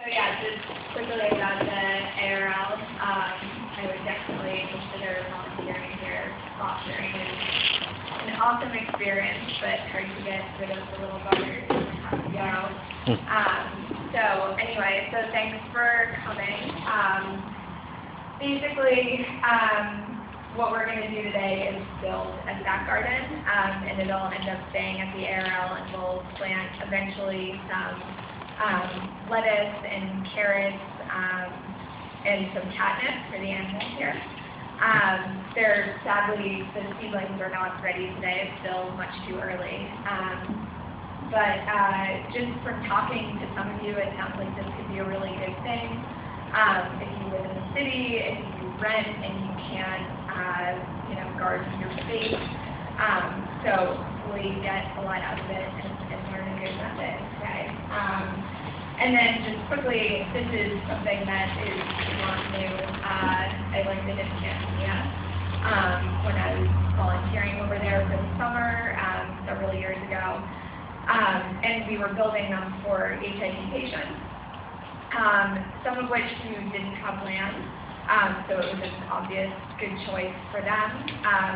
So yeah, just quickly about the ARL, I would definitely consider volunteering here. Fostering is an awesome experience, but hard to get rid of the little buggers and have to go. So anyway, so thanks for coming. Basically, what we're going to do today is build a stack garden, and it'll end up staying at the ARL, and we'll plant eventually some lettuce and carrots and some catnip for the animals here. Sadly, the seedlings are not ready today. It's still much too early. But just from talking to some of you, it sounds like this could be a really good thing. If you live in the city, if you rent and you can't, garden your space. So hopefully get a lot out of it and learn a good method. Okay. And then just quickly, this is something that is not new. I learned it in Tanzania when I was volunteering over there for the summer several years ago. And we were building them for HIV patients, some of which who didn't have land. So it was an obvious good choice for them.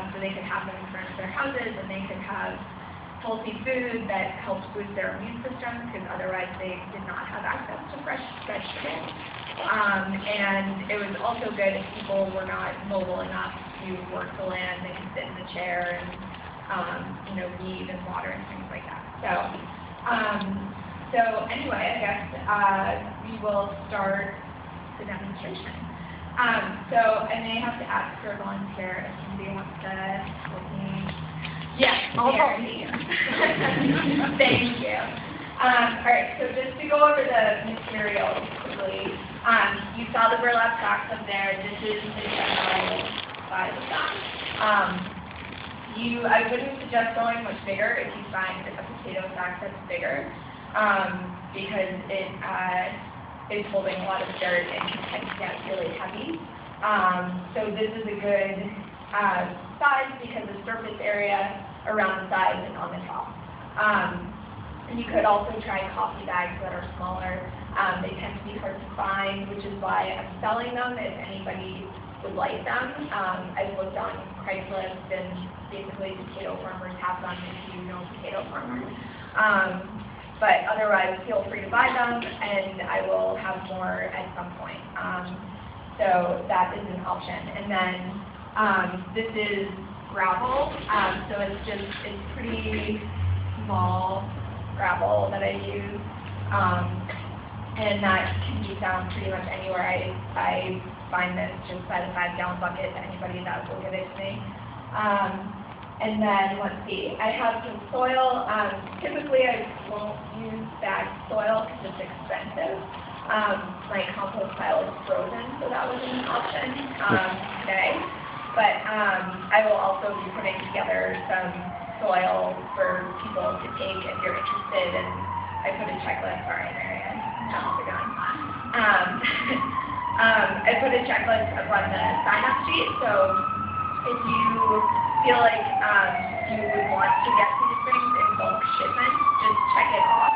So they could have them in front of their houses, and they could have healthy food that helped boost their immune system, because otherwise they did not have access to fresh vegetables. And it was also good if people were not mobile enough to work the land. They could sit in the chair and weed and water and things like that. So anyway, I guess we will start the demonstration. So I may have to ask for a volunteer if somebody wants to help me. Yes, I'll help you. Thank you. All right, so just to go over the materials quickly, you saw the burlap sacks up there. This is the general size of that. I wouldn't suggest going much bigger if you find a potato sack that's bigger, because it's holding a lot of dirt and can get really heavy. So this is a good size because of surface area around the sides and on the top. And you could also try coffee bags that are smaller. They tend to be hard to find, which is why I'm selling them if anybody would like them. I've looked on Craigslist, and basically potato farmers have them if you know potato farmers. But otherwise, feel free to buy them, and I will have more at some point. So that is an option. And then this is gravel, so it's pretty small gravel that I use, and that can be found pretty much anywhere. I find this just by the 5-gallon bucket to anybody that will give it to me. And then, let's see, I have some soil. Typically, I won't use bagged soil because it's expensive. My compost pile is frozen, so that wasn't an option today. But I will also be putting together some soil for people to take if you're interested. And I put a checklist. Sorry, Marianne. How's it going? I put a checklist up on the sign-up sheet. So if you feel like you would want to get these things in bulk shipment, just check it off.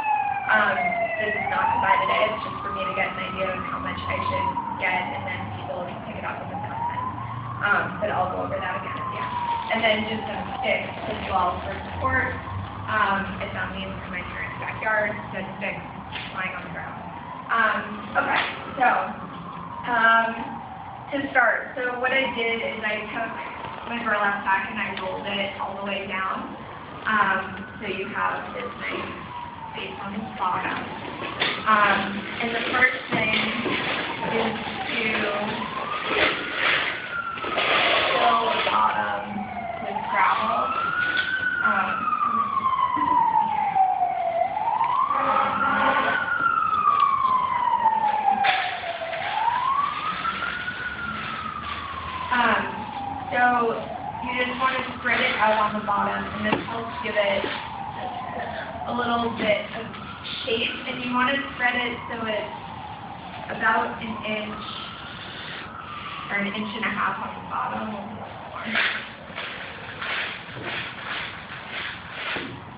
This is not to buy today. It's just for me to get an idea of how much I should get, and then people can pick it up in the assessment. But I'll go over that again at the end. And then just some sticks as well for support. I found these in my parents' backyard, dead sticks lying on the ground. Okay, so to start, so what I did is I took my burlap sack and I rolled it all the way down. So you have this nice space on the bottom. And the first thing is to fill the bottom with gravel. So you just want to spread it out on the bottom, and this helps give it a little bit of shape. And you want to spread it so it's about an inch or an inch and a half on the bottom.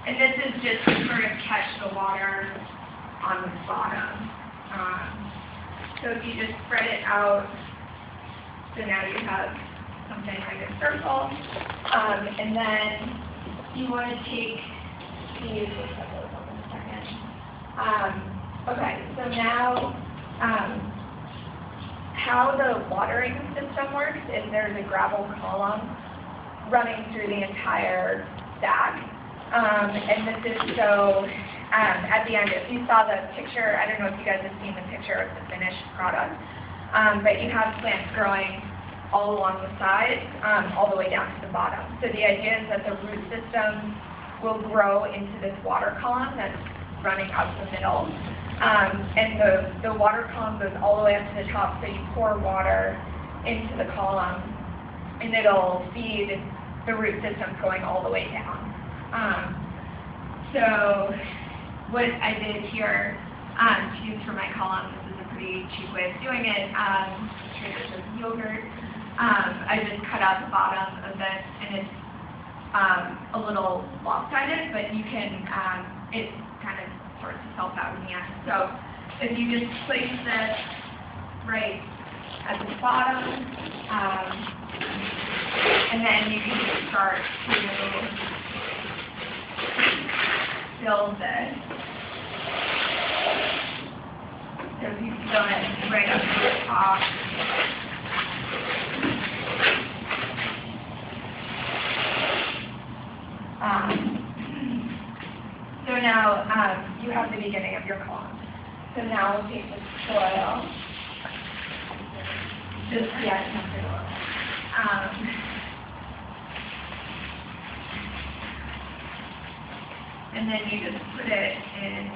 And this is just to sort of catch the water on the bottom. So if you just spread it out, so now you have something like a circle, and then you want to take these, we'll set those up in a second. Okay, so now how the watering system works is there's a gravel column running through the entire stack, and this is so at the end, if you saw the picture, I don't know if you guys have seen the picture of the finished product, but you have plants growing all along the sides, all the way down to the bottom. So the idea is that the root system will grow into this water column that's running up the middle. And the water column goes all the way up to the top, so you pour water into the column, and it'll feed the root system going all the way down. So what I did here to use for my column, this is a pretty cheap way of doing it, Trader Joe's yogurt. I just cut out the bottom of this, and it's a little lopsided, but you can, it kind of sorts itself out in the end. So if you just place this right at the bottom, and then you can just start to fill this. So if you fill it right up to the top, so now you have the beginning of your column. So now we'll take the soil, just and then you just put it in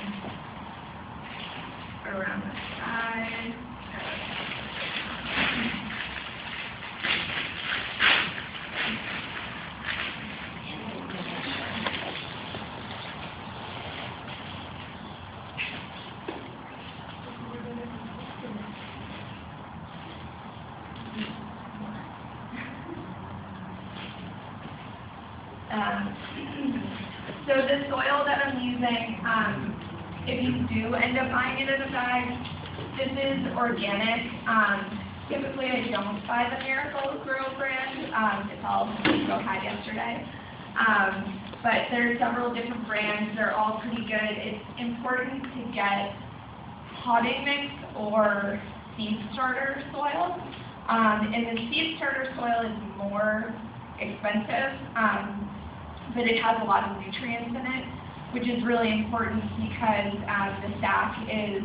around the side. So the soil that I'm using, if you do end up buying it in a bag, this is organic. Typically I don't buy the Miracle-Gro brand. It's all Go had yesterday. But there are several different brands. They're all pretty good. It's important to get potting mix or seed starter soil. And the seed starter soil is more expensive. But it has a lot of nutrients in it, which is really important because the stack is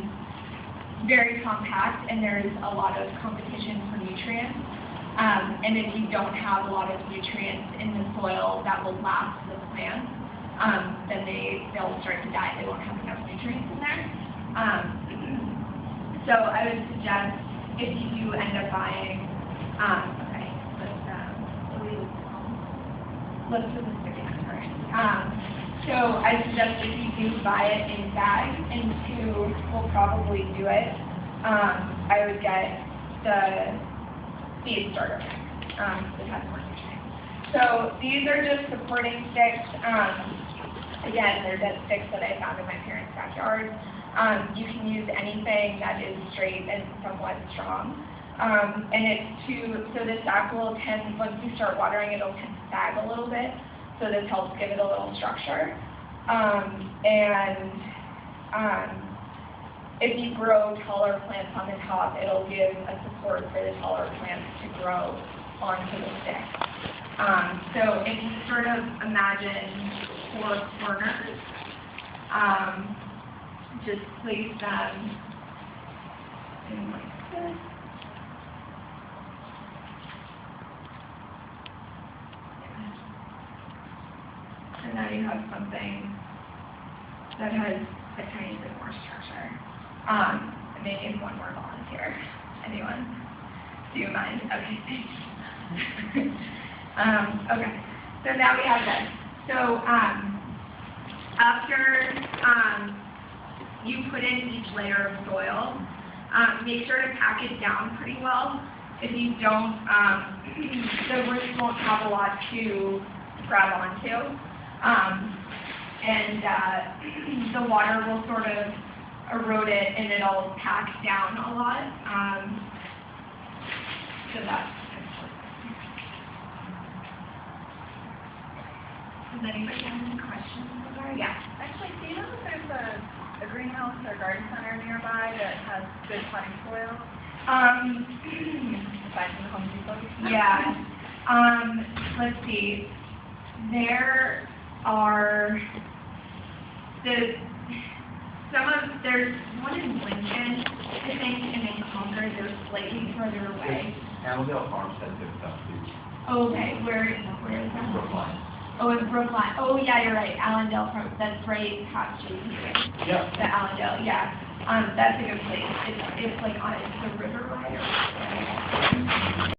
very compact and there's a lot of competition for nutrients. And if you don't have a lot of nutrients in the soil that will last the plant, then they'll start to die. They won't have enough nutrients in there. So I would suggest if you do end up buying, let's put this together. So I suggest if you do buy it in bags, and two will probably do it, I would get the seed starter mix. It has more nutrients. So these are just supporting sticks. Again, they're dead sticks that I found in my parents' backyard. You can use anything that is straight and somewhat strong. And so the stack will tend, once you start watering, it'll tend to sag a little bit. So this helps give it a little structure. If you grow taller plants on the top, it'll give a support for the taller plants to grow onto the stick. So if you sort of imagine 4 corners, just place them in like this. And now you have something that has a tiny bit more structure. Maybe one more volunteer. Anyone? Do you mind? Okay, thanks. Okay, so now we have this. So after you put in each layer of soil, make sure to pack it down pretty well. If you don't, the roots won't have a lot to grab onto. And the water will sort of erode it and it'll pack down a lot. So that's. Does anybody have any questions regarding? Yeah. Actually, do you know if there's a greenhouse or garden center nearby that has good potting soil? Aside from the Home Depot? Yeah. Let's see. There are there's one in Lincoln, I think, and in Concord. They're slightly further away. Allendale Farms has good stuff too. Okay, where is that? Brookline. Oh, in Brookline. Oh, yeah, you're right. Allendale Farms. That's right past you. Yeah. The Allendale, yeah. That's a good place. It's like on the river ride or